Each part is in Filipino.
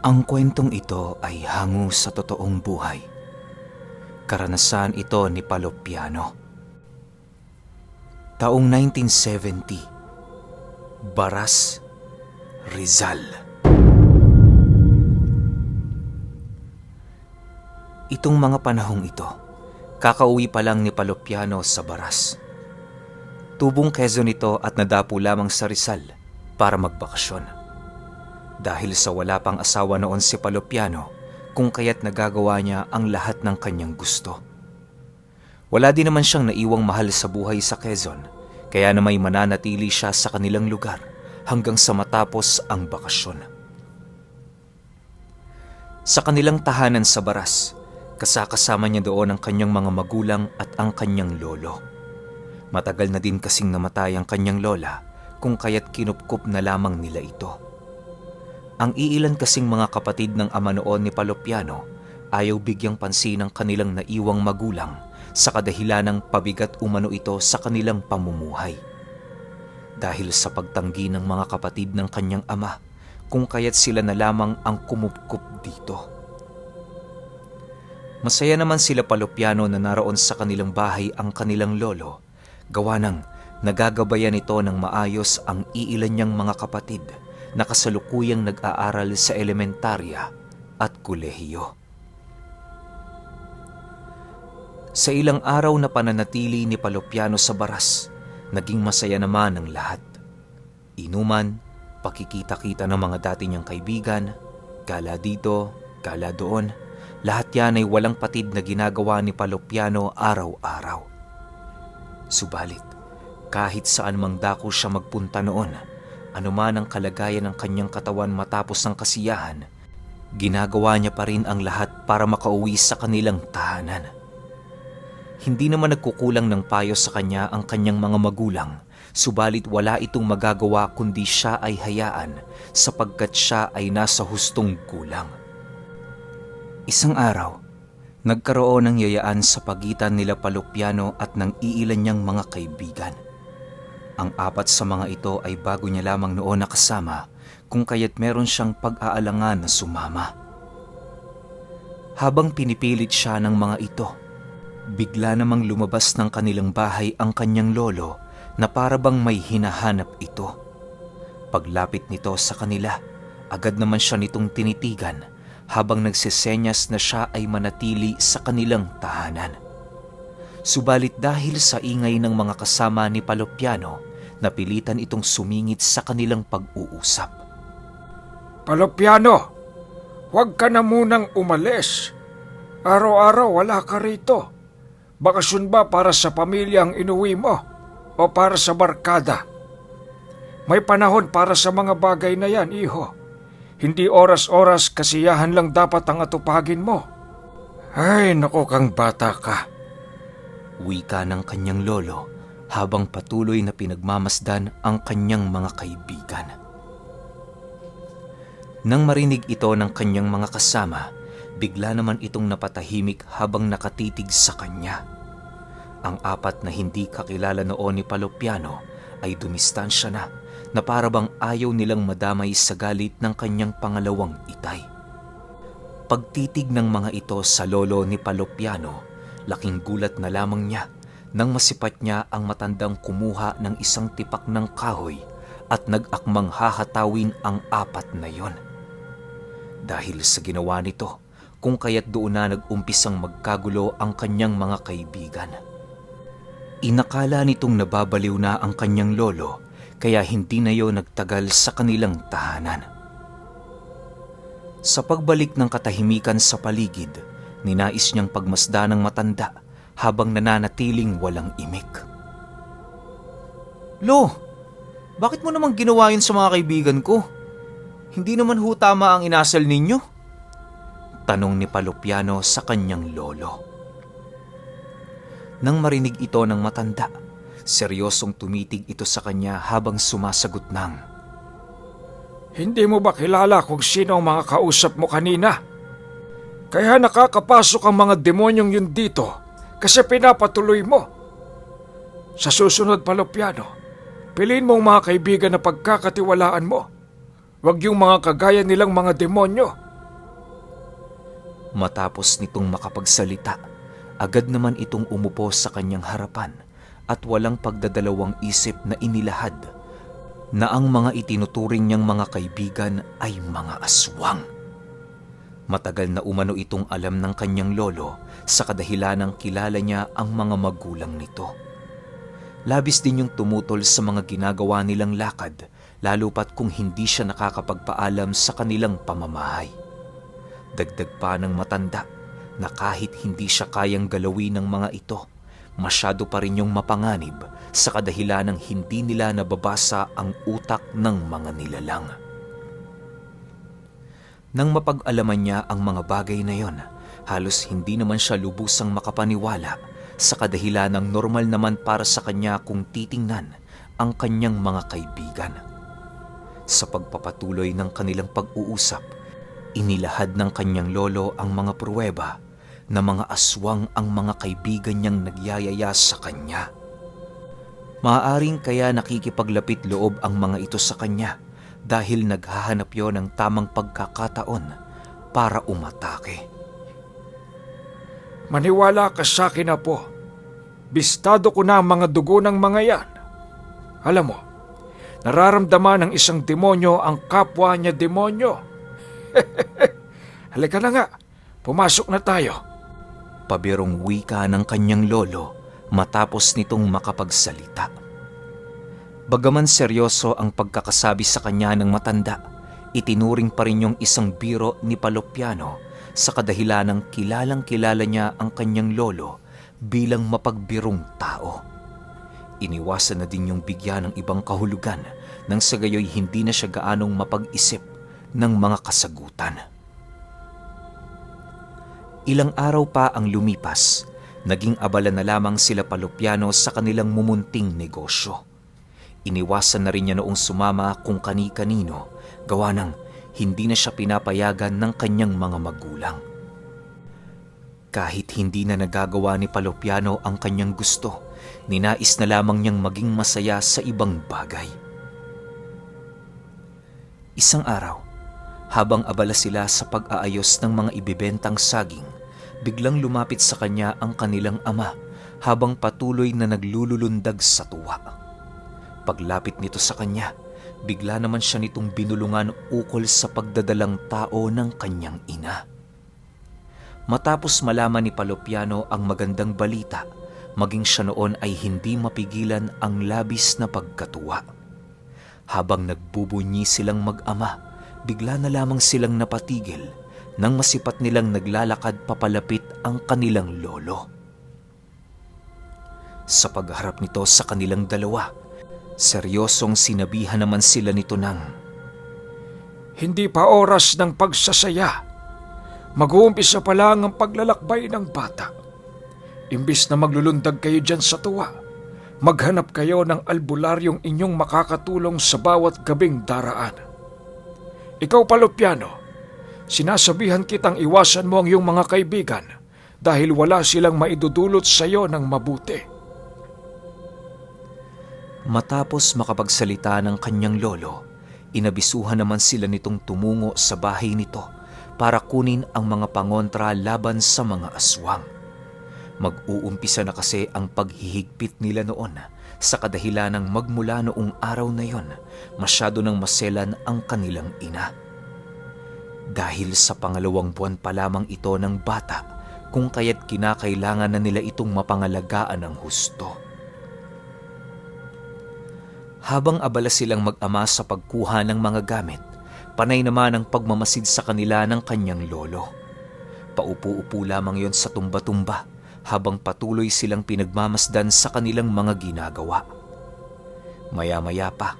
Ang kwentong ito ay hango sa totoong buhay. Karanasan ito ni Palopiano. Taong 1970, Baras, Rizal. Itong mga panahong ito, kakauwi pa lang ni Palopiano sa Baras. Tubong Quezon ito at nadapo lamang sa Rizal para magbakasyon. Dahil sa wala pang asawa noon si Palopiano, kung kaya't nagagawa niya ang lahat ng kanyang gusto. Wala din naman siyang naiwang mahal sa buhay sa Quezon, kaya na may mananatili siya sa kanilang lugar hanggang sa matapos ang bakasyon. Sa kanilang tahanan sa Baras, kasakasama niya doon ang kanyang mga magulang at ang kanyang lolo. Matagal na din kasing namatay ang kanyang lola, kung kaya't kinupkup na lamang nila ito. Ang iilan kasing mga kapatid ng ama noon ni Palopiano ayaw bigyang pansin ang kanilang naiwang magulang sa kadahilan ng pabigat umano ito sa kanilang pamumuhay. Dahil sa pagtanggi ng mga kapatid ng kanyang ama, kung kaya't sila na lamang ang kumupkup dito. Masaya naman sila Palopiano na naroon sa kanilang bahay ang kanilang lolo, gawa ng nagagabayan ito ng maayos ang iilan niyang mga kapatid na kasalukuyang nag-aaral sa elementarya at kolehiyo. Sa ilang araw na pananatili ni Palopiano sa Baras, naging masaya naman ang lahat. Inuman, pakikita-kita ng mga dati niyang kaibigan, gala dito, gala doon, lahat yan ay walang patid na ginagawa ni Palopiano araw-araw. Subalit, kahit saan mang dako siya magpunta noon, anuman ang kalagayan ng kanyang katawan matapos ang kasiyahan, ginagawa niya pa rin ang lahat para makauwi sa kanilang tahanan. Hindi naman nagkukulang ng payo sa kanya ang kanyang mga magulang, subalit wala itong magagawa kundi siya ay hayaan sapagkat siya ay nasa hustong gulang. Isang araw, nagkaroon ng yayaan sa pagitan nila Palopiano at ng iilan niyang mga kaibigan. Ang apat sa mga ito ay bago niya lamang noon nakasama, kung kaya't meron siyang pag-aalangan na sumama. Habang pinipilit siya ng mga ito, bigla namang lumabas ng kanilang bahay ang kanyang lolo na parabang may hinahanap ito. Paglapit nito sa kanila, agad naman siya nitong tinitigan habang nagsisenyas na siya ay manatili sa kanilang tahanan. Subalit dahil sa ingay ng mga kasama ni Palopiano, napilitan itong sumingit sa kanilang pag-uusap. Palopiano, huwag ka na munang umalis. Araw-araw wala ka rito. Bakasyon ba para sa pamilya ang inuwi mo o para sa barkada? May panahon para sa mga bagay na yan, iho. Hindi oras-oras kasiyahan lang dapat ang atupagin mo. Ay, naku kang bata ka. Wika ng kanyang lolo habang patuloy na pinagmamasdan ang kanyang mga kaibigan. Nang marinig ito ng kanyang mga kasama, bigla naman itong napatahimik habang nakatitig sa kanya. Ang apat na hindi kakilala noon ni Palopiano ay dumistansya na parabang ayaw nilang madamay sa galit ng kanyang pangalawang itay. Pagtitig ng mga ito sa lolo ni Palopiano, laking gulat na lamang niya nang masipat niya ang matandang kumuha ng isang tipak ng kahoy at nag-akmang hahatawin ang apat na yon. Dahil sa ginawa nito, kung kaya't doon na nag-umpisang magkagulo ang kanyang mga kaibigan. Inakala nitong nababaliw na ang kanyang lolo, kaya hindi na yon nagtagal sa kanilang tahanan. Sa pagbalik ng katahimikan sa paligid, ninais niyang pagmasdan ng matanda habang nananatiling walang imik. Lo, bakit mo naman ginawa yun sa mga kaibigan ko? Hindi naman ho tama ang inasal ninyo? Tanong ni Palopiano sa kanyang lolo. Nang marinig ito ng matanda, seryosong tumitig ito sa kanya habang sumasagot ng, Hindi mo ba kilala kung sino ang mga kausap mo kanina? Kaya nakakapasok ang mga demonyong yun dito kasi pinapatuloy mo. Sa susunod, Palopiano, piliin mo ang mga kaibigan na pagkakatiwalaan mo. Huwag yung mga kagaya nilang mga demonyo Matapos nitong makapagsalita, agad naman itong umupo sa kanyang harapan at walang pagdadalawang isip na inilahad na ang mga itinuturing niyang mga kaibigan ay mga aswang. Matagal na umano itong alam ng kanyang lolo sa kadahilanang kilala niya ang mga magulang nito. Labis din yung tumutol sa mga ginagawa nilang lakad, lalo pat kung hindi siya nakakapagpaalam sa kanilang pamamahay. Dagdag pa ng matanda na kahit hindi siya kayang galawin ng mga ito, masyado pa rin yung mapanganib sa kadahilanang hindi nila nababasa ang utak ng mga nilalang. Nang mapag-alaman niya ang mga bagay na yon, halos hindi naman siya lubusang makapaniwala sa kadahilanang normal naman para sa kanya kung titingnan ang kanyang mga kaibigan. Sa pagpapatuloy ng kanilang pag-uusap, inilahad ng kanyang lolo ang mga pruweba na mga aswang ang mga kaibigan niyang nagyayaya sa kanya. Maaaring kaya nakikipaglapit loob ang mga ito sa kanya dahil naghahanap yon ng tamang pagkakataon para umatake. Maniwala ka sa akin, Apo. Bistado ko na ang mga dugo ng mga yan. Alam mo, nararamdaman ng isang demonyo ang kapwa niya demonyo. Halika na nga, pumasok na tayo. Pabirong wika ng kanyang lolo matapos nitong makapagsalita. Bagaman seryoso ang pagkakasabi sa kanya ng matanda, itinuring pa rin yung isang biro ni Palopiano sa kadahilanang kilalang-kilala niya ang kanyang lolo bilang mapagbirong tao. Iniwasan na din yung bigyan ng ibang kahulugan nang sa gayoy hindi na siya gaanong mapag-isip ng mga kasagutan. Ilang araw pa ang lumipas, naging abala na lamang sila Palopiano sa kanilang mumunting negosyo. Iniwasan na rin niya noong sumama kung kani-kanino, gawa ng hindi na siya pinapayagan ng kanyang mga magulang. Kahit hindi na nagagawa ni Palopiano ang kanyang gusto, ninais na lamang niyang maging masaya sa ibang bagay. Isang araw, habang abala sila sa pag-aayos ng mga ibibentang saging, biglang lumapit sa kanya ang kanilang ama habang patuloy na naglululundag sa tuwa. Paglapit nito sa kanya, bigla naman siya nitong binulungan ukol sa pagdadalang tao ng kanyang ina. Matapos malaman ni Palopiano ang magandang balita, maging siya noon ay hindi mapigilan ang labis na pagkatuwa. Habang nagbubunyi silang mag-ama, bigla na lamang silang napatigil nang masipat nilang naglalakad papalapit ang kanilang lolo. Sa pagharap nito sa kanilang dalawa, seryosong sinabihan naman sila nito ng, Hindi pa oras ng pagsasaya. Mag-uumpisa pa lang ang paglalakbay ng bata. Imbis na maglulundag kayo dyan sa tuwa, maghanap kayo ng albularyong inyong makakatulong sa bawat gabing daraan. Ikaw, Palopiano, sinasabihan kitang iwasan mo ang iyong mga kaibigan dahil wala silang maidudulot sa iyo ng mabuti. Matapos makapagsalita ng kanyang lolo, inabisuhan naman sila nitong tumungo sa bahay nito para kunin ang mga pangontra laban sa mga aswang. Mag-uumpisa na kasi ang paghihigpit nila noon sa kadahilanang magmula noong araw na yon, masyado nang maselan ang kanilang ina. Dahil sa pangalawang buwan pa lamang ito ng bata, kung kaya't kinakailangan na nila itong mapangalagaan ng husto. Habang abala silang mag-ama sa pagkuha ng mga gamit, panay naman ang pagmamasid sa kanila ng kanyang lolo. Paupo-upo lamang yon sa tumba-tumba habang patuloy silang pinagmamasdan sa kanilang mga ginagawa. Maya-maya pa,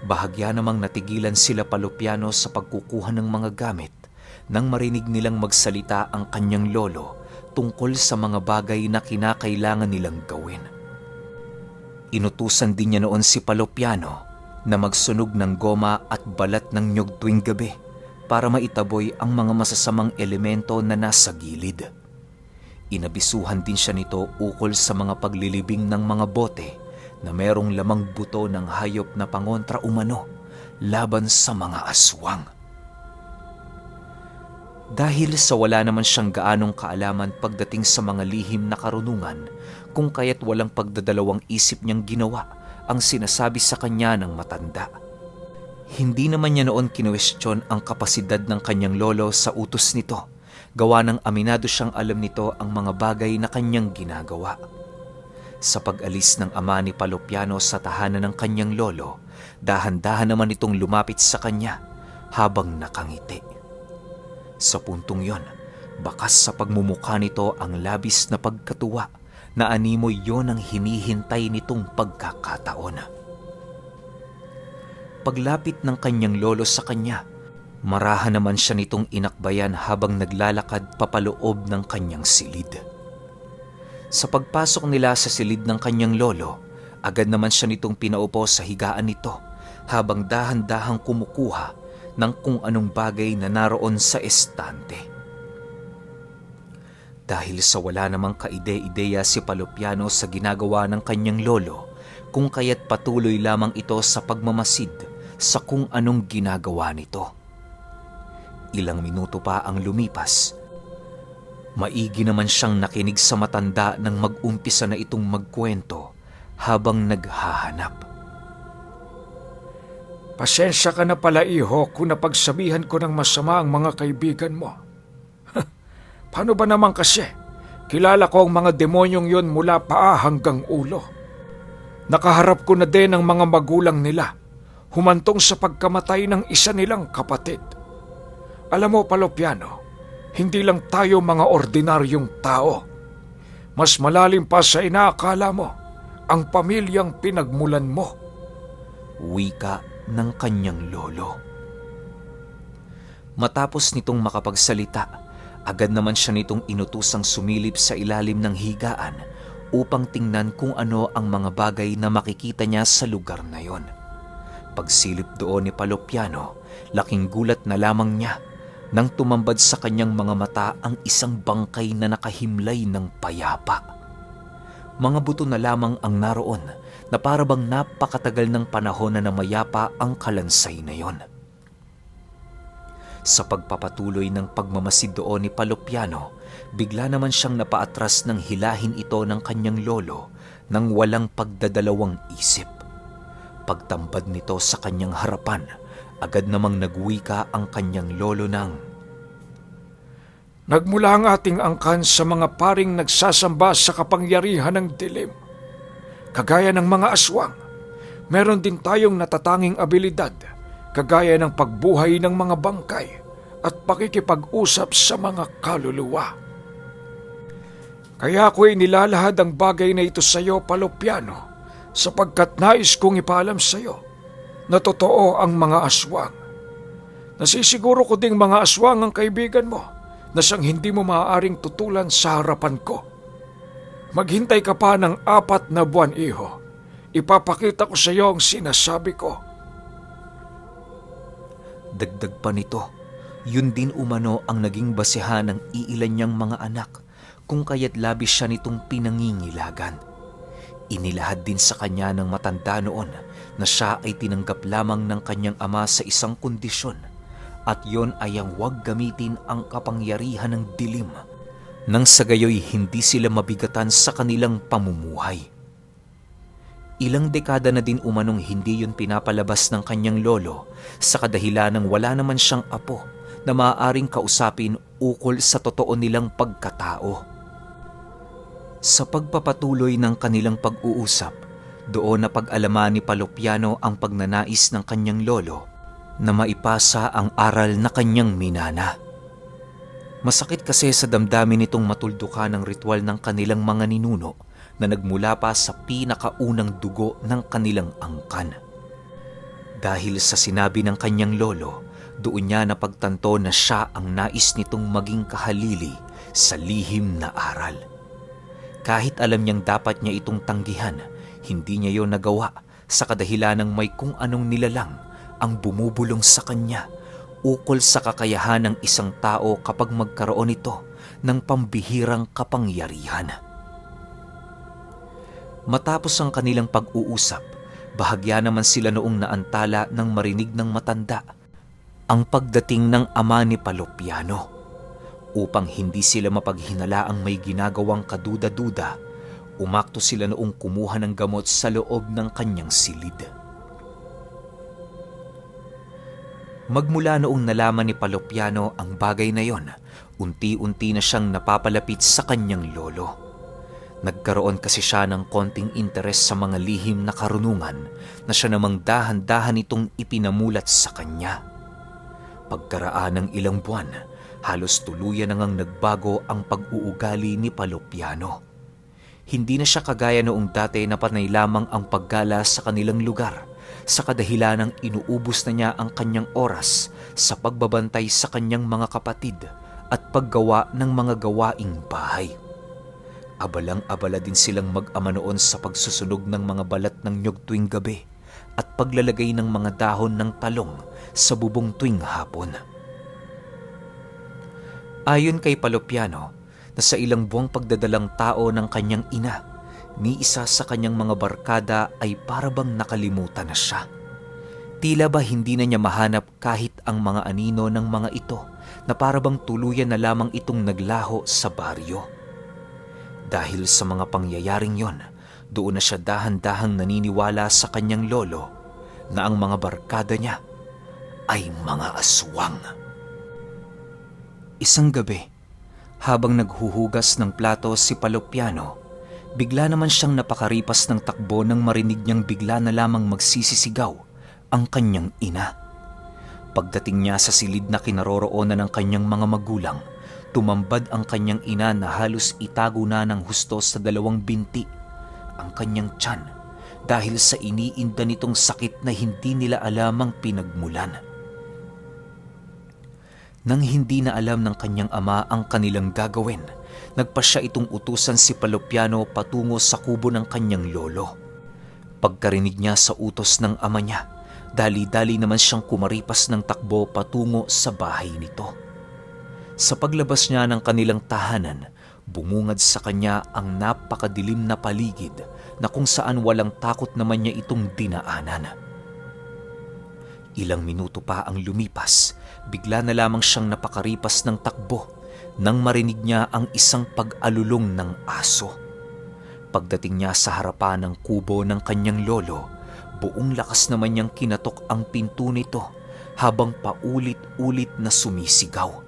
bahagya namang natigilan sila Palopiano sa pagkukuha ng mga gamit nang marinig nilang magsalita ang kanyang lolo tungkol sa mga bagay na kinakailangan nilang gawin. Inutusan din niya noon si Palopiano na magsunog ng goma at balat ng nyug tuwing gabi para maitaboy ang mga masasamang elemento na nasa gilid. Inabisuhan din siya nito ukol sa mga paglilibing ng mga bote na merong lamang buto ng hayop na pangontra umano laban sa mga aswang. Dahil sa wala naman siyang gaanong kaalaman pagdating sa mga lihim na karunungan, kung kaya't walang pagdadalawang isip niyang ginawa ang sinasabi sa kanya ng matanda. Hindi naman niya noon kinuwestiyon ang kapasidad ng kanyang lolo sa utos nito, gawa ng aminado siyang alam nito ang mga bagay na kanyang ginagawa. Sa pag-alis ng ama ni Palopiano sa tahanan ng kanyang lolo, dahan-dahan naman itong lumapit sa kanya habang nakangiti. Sa puntong yon, bakas sa pagmumukha nito ang labis na pagkatuwa na animoy yon ang hinihintay nitong pagkakataon. Paglapit ng kanyang lolo sa kanya, marahan naman siya nitong inakbayan habang naglalakad papaloob ng kanyang silid. Sa pagpasok nila sa silid ng kanyang lolo, agad naman siya nitong pinaupo sa higaan nito habang dahan-dahang kumukuha ng kung anong bagay na naroon sa estante. Dahil sa wala namang kaide-ideya si Palopiano sa ginagawa ng kanyang lolo, kung kaya't patuloy lamang ito sa pagmamasid sa kung anong ginagawa nito. Ilang minuto pa ang lumipas. Maigi naman siyang nakinig sa matanda nang mag-umpisa na itong magkwento habang naghahanap. Pasensya ka na pala, iho, kung napagsabihan ko ng masama ang mga kaibigan mo. Paano ba naman kasi? Kilala ko ang mga demonyong yon mula paa hanggang ulo. Nakaharap ko na din ang mga magulang nila, humantong sa pagkamatay ng isa nilang kapatid. Alam mo, Palopiano, hindi lang tayo mga ordinaryong tao. Mas malalim pa sa inaakala mo ang pamilyang pinagmulan mo. Wika ng kanyang lolo. Matapos nitong makapagsalita, agad naman siya nitong inutusang sumilip sa ilalim ng higaan upang tingnan kung ano ang mga bagay na makikita niya sa lugar na yon. Pagsilip doon ni Palopiano, laking gulat na lamang niya nang tumambad sa kanyang mga mata ang isang bangkay na nakahimlay ng payapa. Mga buto na lamang ang naroon na parabang napakatagal ng panahon na namayapa ang kalansay na yon. Sa pagpapatuloy ng pagmamasid doon ni Palopiano, bigla naman siyang napaatras ng hilahin ito ng kanyang lolo nang walang pagdadalawang isip. Pagtambad nito sa kanyang harapan, agad namang nagwika ang kanyang lolo ng, Nagmula ang ating angkan sa mga paring nagsasamba sa kapangyarihan ng dilim. Kagaya ng mga aswang, meron din tayong natatanging abilidad, kagaya ng pagbuhay ng mga bangkay at pakikipag-usap sa mga kaluluwa. Kaya ako'y nilalahad ang bagay na ito sa iyo, Palopiano, sapagkat nais kong ipaalam sa iyo na totoo ang mga aswang. Nasisiguro ko ding mga aswang ang kaibigan mo na siyang hindi mo maaaring tutulan sa harapan ko. Maghintay ka pa ng 4 na buwan, iho. Ipapakita ko sa iyo ang sinasabi ko. Dagdag pa nito, yun din umano ang naging basehan ng iilan niyang mga anak, kung kaya't labis siya nitong pinangingilagan. Inilahad din sa kanya ng matanda noon na siya ay tinanggap lamang ng kanyang ama sa isang kondisyon, at yon ay ang huwag gamitin ang kapangyarihan ng dilim, nang sa gayoy hindi sila mabigatan sa kanilang pamumuhay. Ilang dekada na din umanong hindi yun pinapalabas ng kanyang lolo sa kadahilan ng wala naman siyang apo na maaaring kausapin ukol sa totoo nilang pagkatao. Sa pagpapatuloy ng kanilang pag-uusap, doon na pag-alaman ni Palopiano ang pagnanais ng kanyang lolo na maipasa ang aral na kanyang minana. Masakit kasi sa damdamin nitong matuldukan ng ritual ng kanilang mga ninuno na nagmula pa sa pinakaunang dugo ng kanilang angkan. Dahil sa sinabi ng kanyang lolo, doon niya napagtanto na siya ang nais nitong maging kahalili sa lihim na aral. Kahit alam niyang dapat niya itong tanggihan, hindi niya yon nagawa sa kadahilan ng may kung anong nilalang ang bumubulong sa kanya ukol sa kakayahan ng isang tao kapag magkaroon ito ng pambihirang kapangyarihan. Matapos ang kanilang pag-uusap, bahagya naman sila noong naantala ng marinig ng matanda ang pagdating ng ama ni Palopiano. Upang hindi sila mapaghinalaang may ginagawang kaduda-duda, umakto sila noong kumuha ng gamot sa loob ng kanyang silid. Magmula noong nalaman ni Palopiano ang bagay na yon, unti-unti na siyang napapalapit sa kanyang lolo. Nagkaroon kasi siya ng konting interes sa mga lihim na karunungan na siya namang dahan-dahan itong ipinamulat sa kanya. Pagkaraan ng ilang buwan, halos tuluyan na ngang nagbago ang pag-uugali ni Palopiano. Hindi na siya kagaya noong dati na panay lamang ang paggala sa kanilang lugar, sa kadahilanang inuubos na niya ang kanyang oras sa pagbabantay sa kanyang mga kapatid at paggawa ng mga gawaing bahay. Abalang-abala din silang mag-ama noon sa pagsusunog ng mga balat ng nyug tuwing gabi at paglalagay ng mga dahon ng talong sa bubong tuwing hapon. Ayon kay Palopiano, na sa ilang buwang pagdadalang tao ng kanyang ina, ni isa sa kanyang mga barkada ay parabang nakalimutan na siya. Tila ba hindi na niya mahanap kahit ang mga anino ng mga ito na parabang tuluyan na lamang itong naglaho sa baryo. Dahil sa mga pangyayaring yon, doon na siya dahan-dahang naniniwala sa kanyang lolo na ang mga barkada niya ay mga aswang. Isang gabi, habang naghuhugas ng plato si Palopiano, bigla naman siyang napakaripas ng takbo nang marinig niyang bigla na lamang magsisisigaw ang kanyang ina. Pagdating niya sa silid na kinaroroonan ng kanyang mga magulang, tumambad ang kanyang ina na halos itago na ng husto sa dalawang binti ang kanyang tiyan dahil sa iniinda nitong sakit na hindi nila alamang pinagmulan. Nang hindi na alam ng kanyang ama ang kanilang gagawin, nagpasya itong utusan si Palopiano patungo sa kubo ng kanyang lolo. Pagkarinig niya sa utos ng ama niya, dali-dali naman siyang kumaripas ng takbo patungo sa bahay nito. Sa paglabas niya ng kanilang tahanan, bumungad sa kanya ang napakadilim na paligid na kung saan walang takot naman niya itong dinaanan. Ilang minuto pa ang lumipas, bigla na lamang siyang napakaripas ng takbo nang marinig niya ang isang pag-alulong ng aso. Pagdating niya sa harapan ng kubo ng kanyang lolo, buong lakas naman niyang kinatok ang pinto nito habang paulit-ulit na sumisigaw.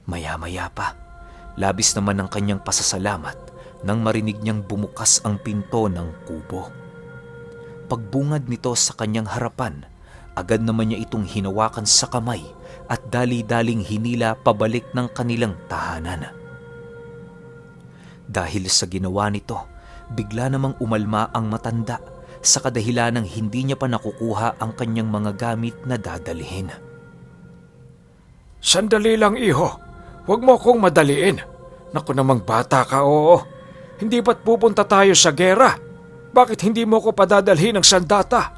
Maya-maya pa, labis naman ang kanyang pasasalamat nang marinig niyang bumukas ang pinto ng kubo. Pagbungad nito sa kanyang harapan, agad naman niya itong hinawakan sa kamay at dali-daling hinila pabalik ng kanilang tahanan. Dahil sa ginawa nito, bigla namang umalma ang matanda sa kadahilanang hindi niya pa nakukuha ang kanyang mga gamit na dadalhin. Sandali lang, iho. Huwag mo akong madaliin. Naku namang bata ka, oo. Hindi ba't pupunta tayo sa gera? Bakit hindi mo ko padadalhin ng sandata?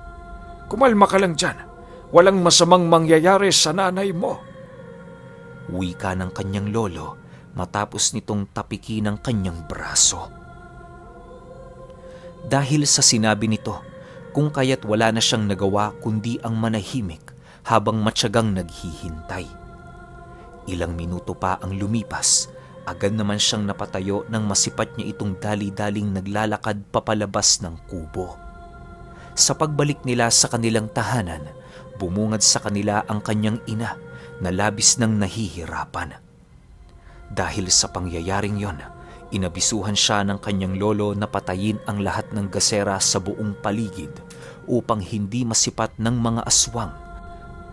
Kumalma ka lang dyan. Walang masamang mangyayari sa nanay mo. Wika ng kanyang lolo matapos nitong tapikin ang kanyang braso. Dahil sa sinabi nito, kung kaya't wala na siyang nagawa kundi ang manahimik habang matyagang naghihintay. Ilang minuto pa ang lumipas, agad naman siyang napatayo nang masipat niya itong dali-daling naglalakad papalabas ng kubo. Sa pagbalik nila sa kanilang tahanan, bumungad sa kanila ang kanyang ina na labis nang nahihirapan. Dahil sa pangyayaring yon, inabisuhan siya ng kanyang lolo na patayin ang lahat ng gasera sa buong paligid upang hindi masipat ng mga aswang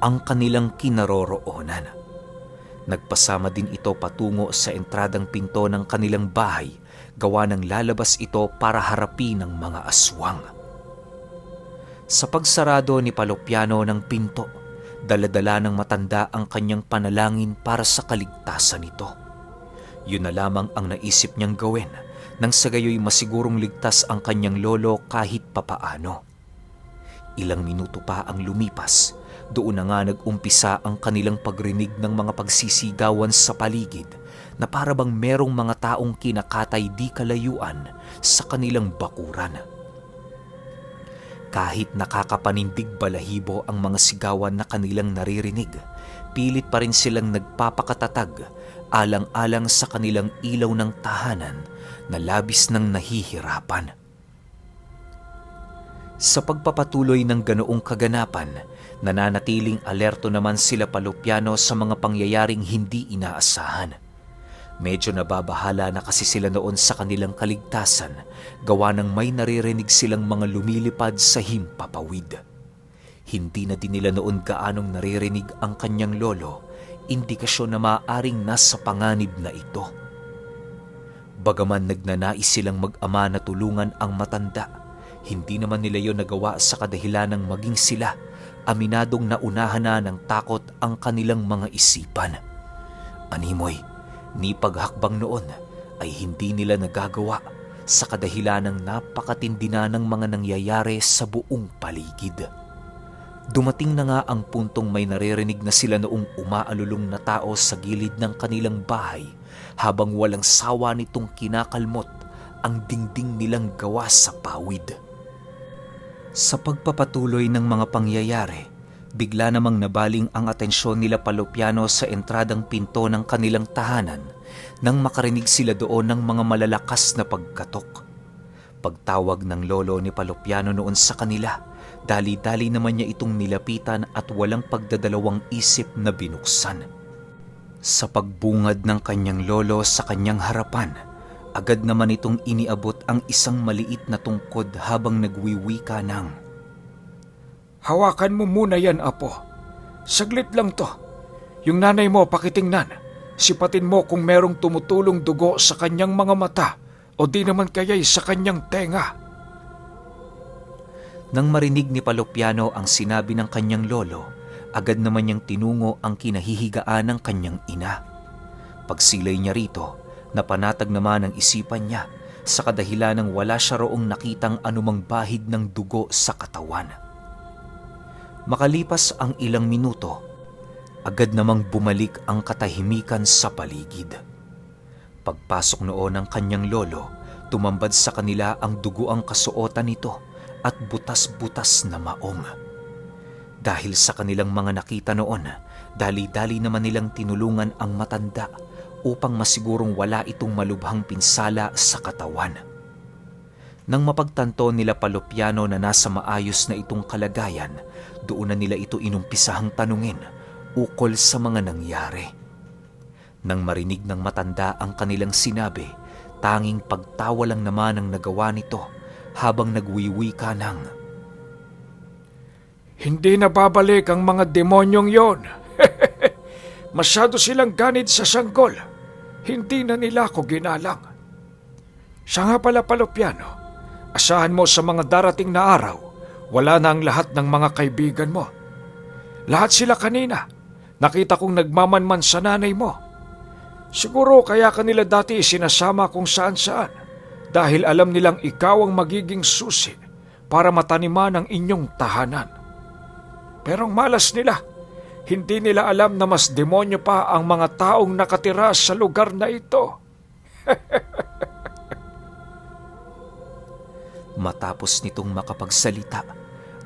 ang kanilang kinaroroonan. Nagpasama din ito patungo sa entradang pinto ng kanilang bahay, gawa ng lalabas ito para harapin ng mga aswang. Sa pagsarado ni Palopiano ng pinto, dala-dala ng matanda ang kanyang panalangin para sa kaligtasan nito. Yun na lamang ang naisip niyang gawin nang sa gayoy masigurong ligtas ang kanyang lolo kahit papaano. Ilang minuto pa ang lumipas, doon na nga nag-umpisa ang kanilang pagrinig ng mga pagsisigawan sa paligid na parabang merong mga taong kinakatay di kalayuan sa kanilang bakuran. Kahit nakakapanindig balahibo ang mga sigawan na kanilang naririnig, pilit pa rin silang nagpapakatatag alang-alang sa kanilang ilaw ng tahanan na labis ng nahihirapan. Sa pagpapatuloy ng ganoong kaganapan, nananatiling alerto naman sila Palopiano sa mga pangyayaring hindi inaasahan. Medyo nababahala na kasi sila noon sa kanilang kaligtasan, gawa ng may naririnig silang mga lumilipad sa himpapawid. Hindi na din nila noon gaanong naririnig ang kanyang lolo, indikasyon na maaaring nasa panganib na ito. Bagaman nagnanais silang mag-ama na tulungan ang matanda, hindi naman nila yon nagawa sa kadahilan ng maging sila, aminadong naunahan na ng takot ang kanilang mga isipan. Animoy, ni paghakbang noon ay hindi nila nagagawa sa kadahilan ng napakatindi na ng mga nangyayari sa buong paligid. Dumating na nga ang puntong may naririnig na sila noong umaalulong na tao sa gilid ng kanilang bahay habang walang sawa nitong kinakalmot ang dingding nilang gawa sa pawid. Sa pagpapatuloy ng mga pangyayari, bigla namang nabaling ang atensyon nila Palopiano sa entradang pinto ng kanilang tahanan nang makarinig sila doon ng mga malalakas na pagkatok. Pagtawag ng lolo ni Palopiano noon sa kanila, dali-dali naman niya itong nilapitan at walang pagdadalawang isip na binuksan. Sa pagbungad ng kanyang lolo sa kanyang harapan, agad naman itong iniabot ang isang maliit na tungkod habang nagwiwika ng, Hawakan mo muna yan, apo. Saglit lang to. Yung nanay mo pakitingnan. Sipatin mo kung merong tumutulong dugo sa kanyang mga mata o di naman kaya'y sa kanyang tenga. Nang marinig ni Palopiano ang sinabi ng kanyang lolo, agad naman niyang tinungo ang kinahihigaan ng kanyang ina. Pagsilay niya rito, napanatag naman ang isipan niya sa kadahilan ng wala siya roong nakitang anumang bahid ng dugo sa katawan. Makalipas ang ilang minuto, agad namang bumalik ang katahimikan sa paligid. Pagpasok noon ng kanyang lolo, tumambad sa kanila ang dugoang kasuotan nito at butas-butas na maong. Dahil sa kanilang mga nakita noon, dali-dali naman nilang tinulungan ang matanda upang masigurong wala itong malubhang pinsala sa katawan. Nang mapagtanto nila Palopiano na nasa maayos na itong kalagayan, doon na nila ito inumpisahang tanungin ukol sa mga nangyari. Nang marinig ng matanda ang kanilang sinabi, tanging pagtawa lang naman ang nagawa nito habang nagwiwika ng, Hindi na babalik ang mga demonyong yon. Masyado silang ganid sa sanggol. Hindi na nila ako ginalang. Siya nga pala, Palopiano, asahan mo sa mga darating na araw, wala na ang lahat ng mga kaibigan mo. Lahat sila kanina. Nakita kong nagmamanman sa nanay mo. Siguro kaya kanila dati sinasama kung saan-saan dahil alam nilang ikaw ang magiging susi para mataniman ang inyong tahanan. Pero ang malas nila, hindi nila alam na mas demonyo pa ang mga taong nakatira sa lugar na ito. Matapos nitong makapagsalita,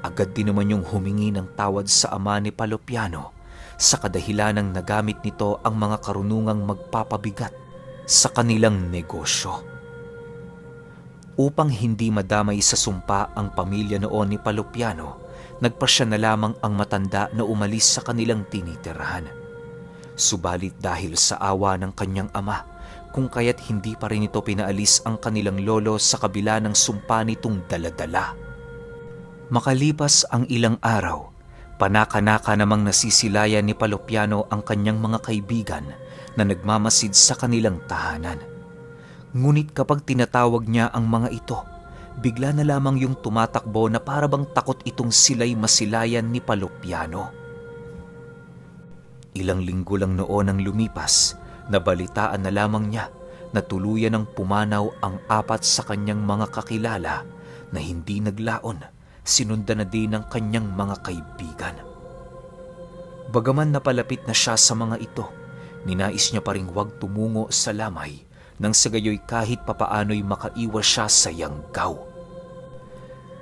agad din naman yung humingi ng tawad sa ama ni Palopiano sa kadahilan ng nagamit nito ang mga karunungang magpapabigat sa kanilang negosyo. Upang hindi madamay sa sumpa ang pamilya noon ni Palopiano, nagpasya na lamang ang matanda na umalis sa kanilang tinitirahan. Subalit dahil sa awa ng kanyang ama, kung kaya't hindi pa rin ito pinaalis ang kanilang lolo sa kabila ng sumpa nitong daladala. Makalipas ang ilang araw, panaka-naka namang nasisilayan ni Palopiano ang kanyang mga kaibigan na nagmamasid sa kanilang tahanan. Ngunit kapag tinatawag niya ang mga ito, bigla na lamang yung tumatakbo na parabang takot itong sila'y masilayan ni Palopiano. Ilang linggo lang noon ang lumipas, nabalitaan na lamang niya na tuluyan ng pumanaw ang 4 sa kanyang mga kakilala na hindi naglaon, sinundan na din ng kanyang mga kaibigan. Bagaman napalapit na siya sa mga ito, ninais niya pa ring huwag tumungo sa lamay nang sa gayoy kahit papaano'y makaiwas siya sa yanggaw.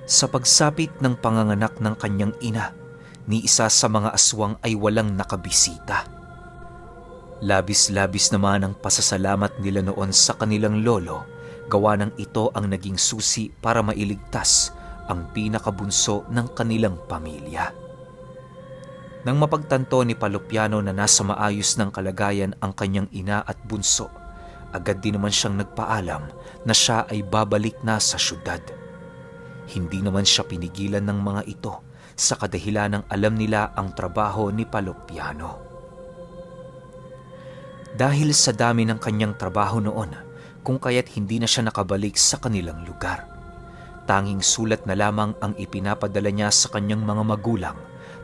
Sa pagsapit ng panganganak ng kanyang ina, ni isa sa mga aswang ay walang nakabisita. Labis-labis naman ang pasasalamat nila noon sa kanilang lolo, gawa ng ito ang naging susi para mailigtas ang pinakabunso ng kanilang pamilya. Nang mapagtanto ni Palopiano na nasa maayos ng kalagayan ang kanyang ina at bunso, agad din naman siyang nagpaalam na siya ay babalik na sa syudad. Hindi naman siya pinigilan ng mga ito sa kadahilan ng alam nila ang trabaho ni Palopiano. Dahil sa dami ng kanyang trabaho noon, kung kaya't hindi na siya nakabalik sa kanilang lugar. Tanging sulat na lamang ang ipinapadala niya sa kanyang mga magulang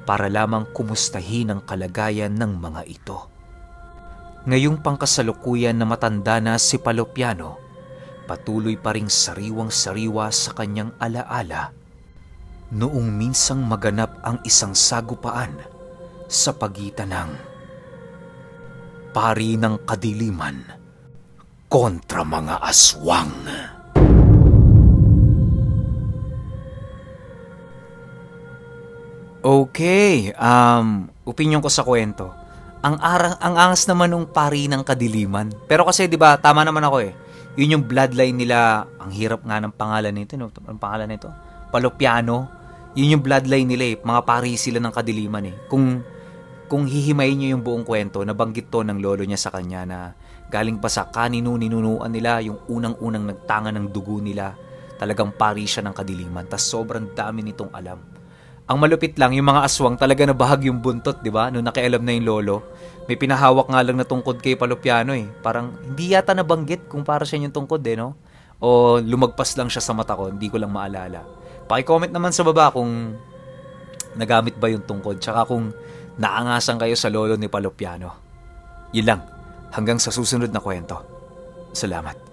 para lamang kumustahin ang kalagayan ng mga ito. Ngayong pangkasalukuyan na matanda na si Palopiano, patuloy pa ring sariwang-sariwa sa kanyang alaala noong minsang maganap ang isang sagupaan sa pagitan ng pari ng kadiliman kontra mga aswang. Okay, opinion ko sa kwento. Ang angas naman nung pari ng kadiliman. Pero kasi 'di ba, tama naman ako eh. Yun yung bloodline nila. Ang hirap nga ng pangalan nito, no? Ang pangalan nito, Palopiano. Yun yung bloodline nila eh. Mga pari sila ng kadiliman eh. Kung hihimayin niyo yung buong kwento, nabanggit to ng lolo niya sa kanya na galing pa sa ninunuan nila, yung unang-unang nagtanga ng dugo nila. Talagang pari siya ng kadiliman. Tas sobrang dami nitong alam. Ang malupit lang, yung mga aswang talaga nabahag yung buntot, di ba? Nung nakialam na yung lolo. May pinahawak nga lang na tungkod kay Palopiano eh. Parang hindi yata nabanggit kung para siya yung tungkod eh, no? O lumagpas lang siya sa mata ko, hindi ko lang maalala. Paki-comment naman sa baba kung nagamit ba yung tungkod. Tsaka kung naangasan kayo sa lolo ni Palopiano. Yun lang. Hanggang sa susunod na kwento. Salamat.